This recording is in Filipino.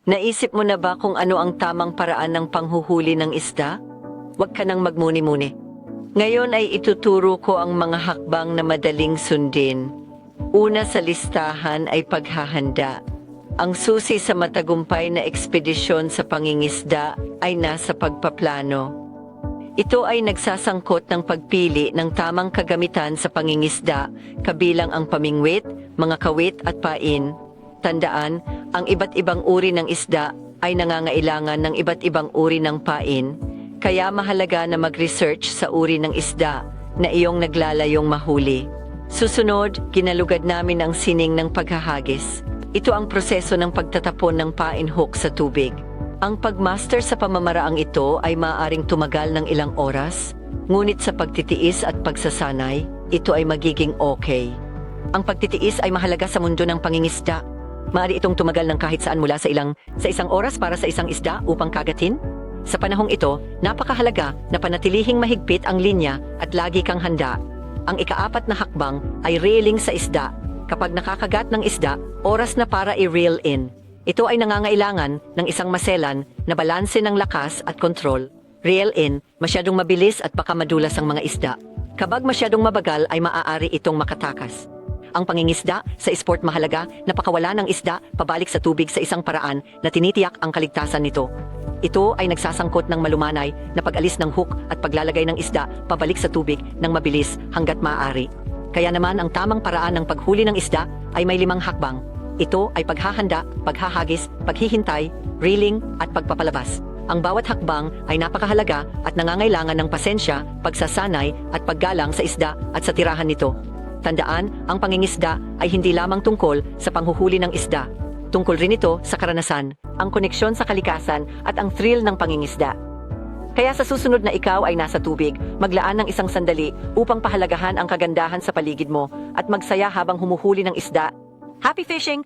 Naisip mo na ba kung ano ang tamang paraan ng panghuhuli ng isda? Huwag ka nang magmuni-muni. Ngayon ay ituturo ko ang mga hakbang na madaling sundin. Una sa listahan ay paghahanda. Ang susi sa matagumpay na ekspedisyon sa pangingisda ay nasa pagpaplano. Ito ay nagsasangkot ng pagpili ng tamang kagamitan sa pangingisda, kabilang ang pamingwit, mga kawit at pain. Tandaan, ang iba't ibang uri ng isda ay nangangailangan ng iba't ibang uri ng pain, kaya mahalaga na mag-research sa uri ng isda na iyong naglalayong mahuli. Susunod, kinalugad namin ang sining ng paghahagis. Ito ang proseso ng pagtatapon ng pain hook sa tubig. Ang pagmaster sa pamamaraang ito ay maaaring tumagal ng ilang oras, ngunit sa pagtitiis at pagsasanay, ito ay magiging okay. Ang pagtitiis ay mahalaga sa mundo ng pangingisda. Maaari itong tumagal ng kahit saan mula sa isang oras para sa isang isda upang kagatin. Sa panahong ito, napakahalaga na panatilihing mahigpit ang linya at lagi kang handa. Ang ikaapat na hakbang ay reeling sa isda. Kapag nakakagat ng isda, oras na para i-reel in. Ito ay nangangailangan ng isang maselan na balanse ng lakas at kontrol. Reel in, masyadong mabilis at baka madulas ang mga isda. Kapag masyadong mabagal ay maaari itong makatakas. Ang pangingisda sa sport mahalaga na pakawala ng isda pabalik sa tubig sa isang paraan na tinitiyak ang kaligtasan nito. Ito ay nagsasangkot ng malumanay na pag-alis ng hook at paglalagay ng isda pabalik sa tubig ng mabilis hanggat maaari. Kaya naman ang tamang paraan ng paghuli ng isda ay may 5 hakbang. Ito ay paghahanda, paghahagis, paghihintay, reeling at pagpapalabas. Ang bawat hakbang ay napakahalaga at nangangailangan ng pasensya, pagsasanay at paggalang sa isda at sa tirahan nito. Tandaan, ang pangingisda ay hindi lamang tungkol sa panghuhuli ng isda. Tungkol rin ito sa karanasan, ang koneksyon sa kalikasan at ang thrill ng pangingisda. Kaya sa susunod na ikaw ay nasa tubig, maglaan ng isang sandali upang pahalagahan ang kagandahan sa paligid mo at magsaya habang humuhuli ng isda. Happy fishing!